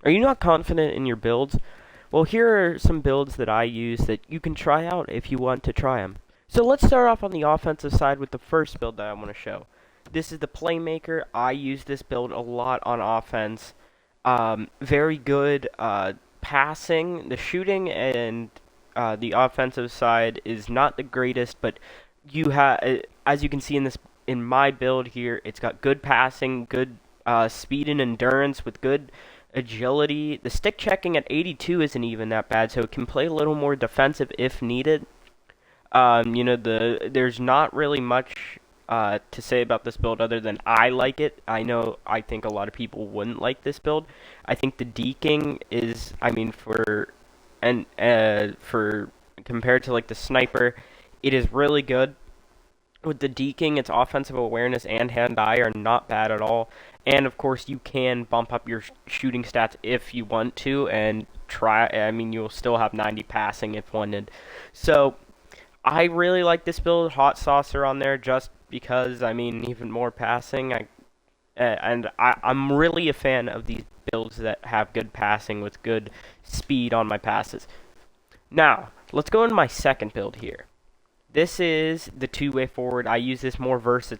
Are you not confident in your builds? Well, here are some builds that I use that you can try out if you want to try them. So let's start off on the offensive side with the first build that I want to show. This is the Playmaker. I use this build a lot on offense. Very good passing. The shooting and the offensive side is not the greatest, but you have, as you can see in my build here, it's got good passing, good speed and endurance with good agility. The stick checking at 82 isn't even that bad, so it can play a little more defensive if needed. There's not really much to say about this build other than I like it. I think a lot of people wouldn't like this build. I think the deking is, for compared to like the sniper, it is really good. With the deking, its offensive awareness and hand-eye are not bad at all. And of course, you can bump up your shooting stats if you want to, and try. You'll still have 90 passing if wanted. So I really like this build. Hot saucer on there just because. Even more passing. I'm really a fan of these builds that have good passing with good speed on my passes. Now let's go into my second build here. This is the two-way forward. I use this more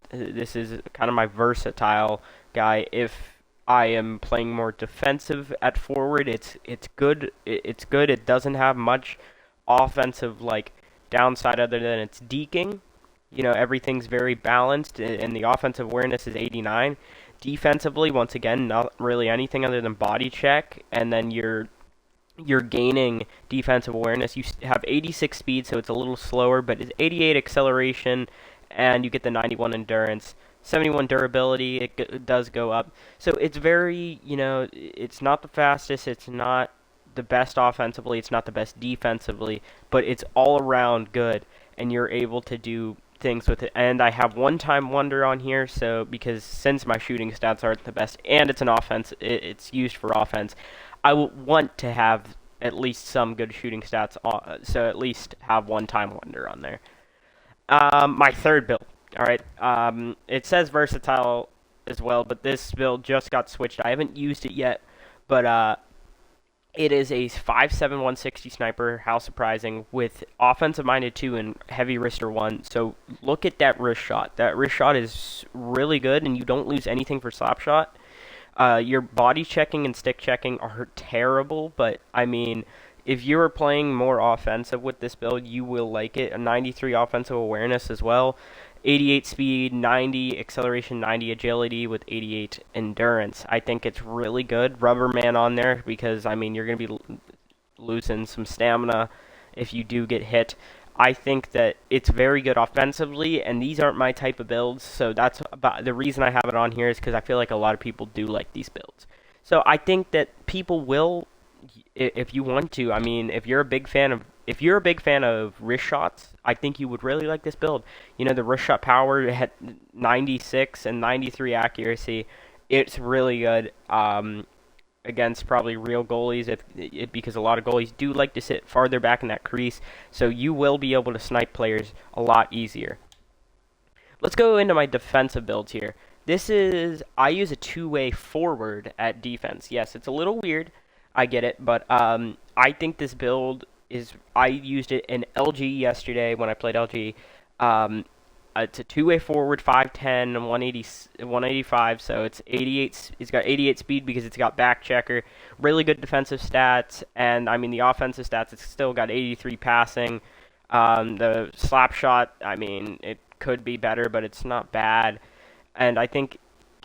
This is kind of my versatile guy. If I am playing more defensive at forward, it's good. It's good. It doesn't have much offensive downside other than its deking. Everything's very balanced, and the offensive awareness is 89. Defensively, once again, not really anything other than body check, and then you're gaining defensive awareness. You have 86 speed, so it's a little slower, but it's 88 acceleration, and you get the 91 endurance. 71 durability, it does go up. So it's very, it's not the fastest, it's not the best offensively, it's not the best defensively, but it's all around good, and you're able to do things with it. And I have one-time wonder on here, so because since my shooting stats aren't the best, and it's an offense, it's used for offense, I want to have at least some good shooting stats, so at least have one-time wonder on there. My third build. All right. It says versatile as well, but this build just got switched. I haven't used it yet, but it is a 5.7 160 sniper. How surprising, with offensive minded 2 and heavy wrister 1. So look at that wrist shot. That wrist shot is really good, and you don't lose anything for slap shot. Your body checking and stick checking are terrible, but if you're playing more offensive with this build, you will like it. A 93 offensive awareness as well, 88 speed, 90 acceleration, 90 agility with 88 endurance. I think it's really good. Rubber man on there because you're going to be losing some stamina if you do get hit. I think that it's very good offensively, and these aren't my type of builds, so that's about the reason I have it on here, is because I feel like a lot of people do like these builds. So I think that people will, if you want to. If you're a big fan of wrist shots, I think you would really like this build. The wrist shot power had 96 and 93 accuracy. It's really good. Against probably real goalies, because a lot of goalies do like to sit farther back in that crease, so you will be able to snipe players a lot easier. Let's go into my defensive builds here. I use a two-way forward at defense. Yes, it's a little weird, I get it, but I think this build I used it in LG yesterday when I played LG. It's a two-way forward, 5'10", 185, so it's 88. It's got 88 speed because it's got back checker, really good defensive stats, and the offensive stats, it's still got 83 passing. The slap shot, it could be better, but it's not bad. And I think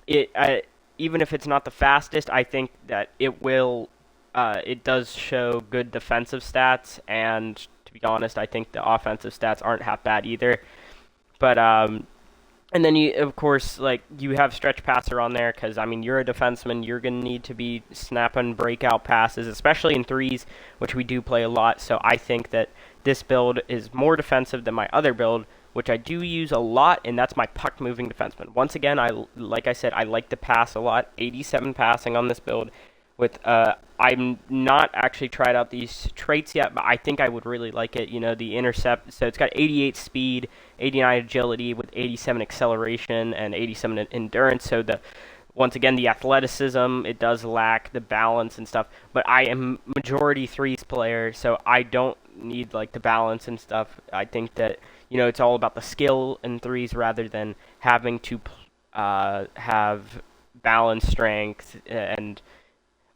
even if it's not the fastest, I think that it does show good defensive stats, and to be honest, I think the offensive stats aren't half bad either. But and then of course, you have stretch passer on there because you're a defenseman. You're gonna need to be snapping breakout passes, especially in threes, which we do play a lot. So I think that this build is more defensive than my other build, which I do use a lot, and that's my puck moving defenseman. Once again, like I said, I like to pass a lot. 87 passing on this build. I'm not actually tried out these traits yet, but I think I would really like it. The intercept. So it's got 88 speed, 89 agility with 87 acceleration and 87 endurance. So once again, the athleticism, it does lack the balance and stuff, but I am majority threes player, so I don't need like the balance and stuff. I think that, it's all about the skill in threes rather than having to have balance, strength, and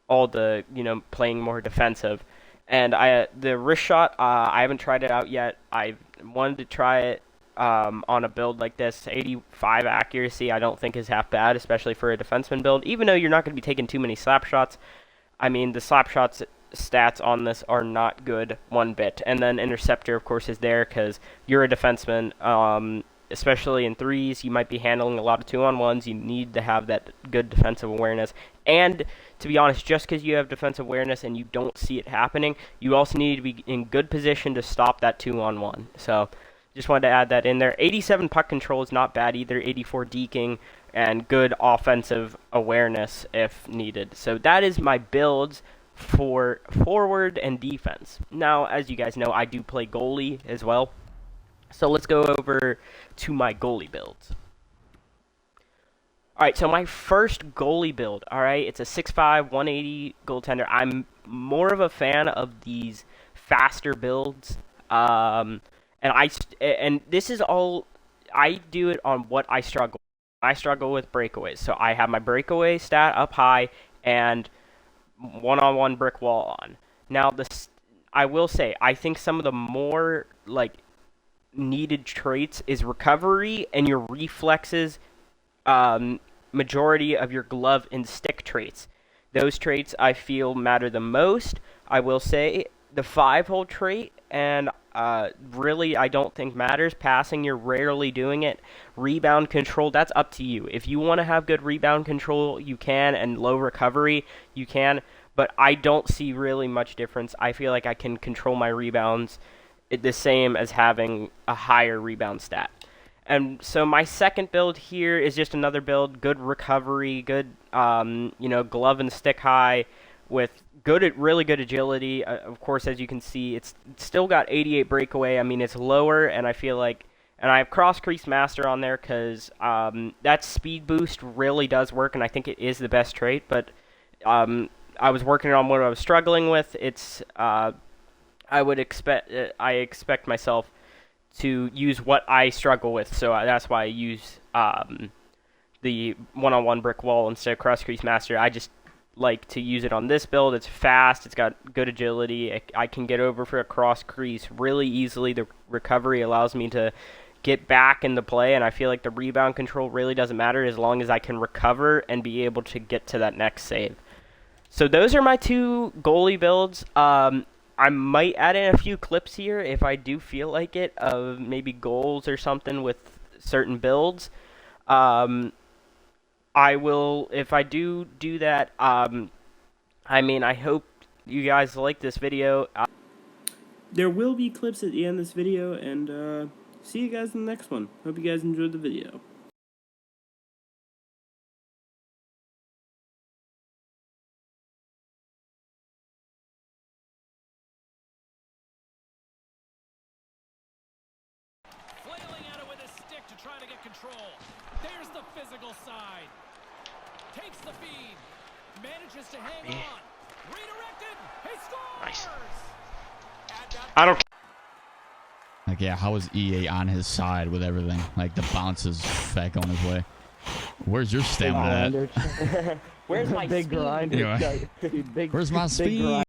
all the, playing more defensive. And the wrist shot, I haven't tried it out yet. I wanted to try it on a build like this. 85 accuracy I don't think is half bad, especially for a defenseman build, even though you're not going to be taking too many slap shots. I mean, the slap shots stats on this are not good one bit. And then interceptor, of course, is there because you're a defenseman, especially in threes. You might be handling a lot of 2-on-1s. You need to have that good defensive awareness. And to be honest, just because you have defensive awareness and you don't see it happening, you also need to be in good position to stop that 2-on-1. So just wanted to add that in there. 87 puck control is not bad either. 84 deking and good offensive awareness if needed. So that is my builds for forward and defense. Now, as you guys know, I do play goalie as well. So let's go over to my goalie builds. Alright, so my first goalie build, alright, it's a 6'5", 180 goaltender. I'm more of a fan of these faster builds. And this is all, I do it on what I struggle. I struggle with breakaways. So I have my breakaway stat up high and one-on-one brick wall on. Now, I will say, I think some of the more, needed traits is recovery and your reflexes, majority of your glove and stick traits. Those traits I feel matter the most. I will say the 5-hole trait, and really I don't think matters. Passing, you're rarely doing it. Rebound control, that's up to you. If you want to have good rebound control, you can, and low recovery, you can. But I don't see really much difference. I feel like I can control my rebounds the same as having a higher rebound stat. And so my second build here is just another build, good recovery, good, glove and stick high with really good agility. Of course, as you can see, it's still got 88 breakaway. I mean, it's lower, and I feel like, and I have cross crease master on there because that speed boost really does work, and I think it is the best trait. But I was working on what I was struggling with. It's I expect myself to use what I struggle with, so that's why I use the one-on-one brick wall instead of cross crease master. I just like to use it on this build. It's fast, it's got good agility, I can get over for a cross crease really easily. The recovery allows me to get back in the play, and I feel like the rebound control really doesn't matter as long as I can recover and be able to get to that next save. So those are my two goalie builds. I might add in a few clips here if I do feel like it, of maybe goals or something with certain builds. I will, if I do that, I mean, I hope you guys like this video. There will be clips at the end of this video, and see you guys in the next one. Hope you guys enjoyed the video. Flailing at it with his stick to try to get control. There's the physical side. Takes the feed. Manages to hang on. Redirected. He scores! Nice. I don't. Like, yeah, how is EA on his side with everything? Like, the bounce is back on his way. Where's your stamina at? Where's my big speed? grind? Anyway. Big, Where's my speed?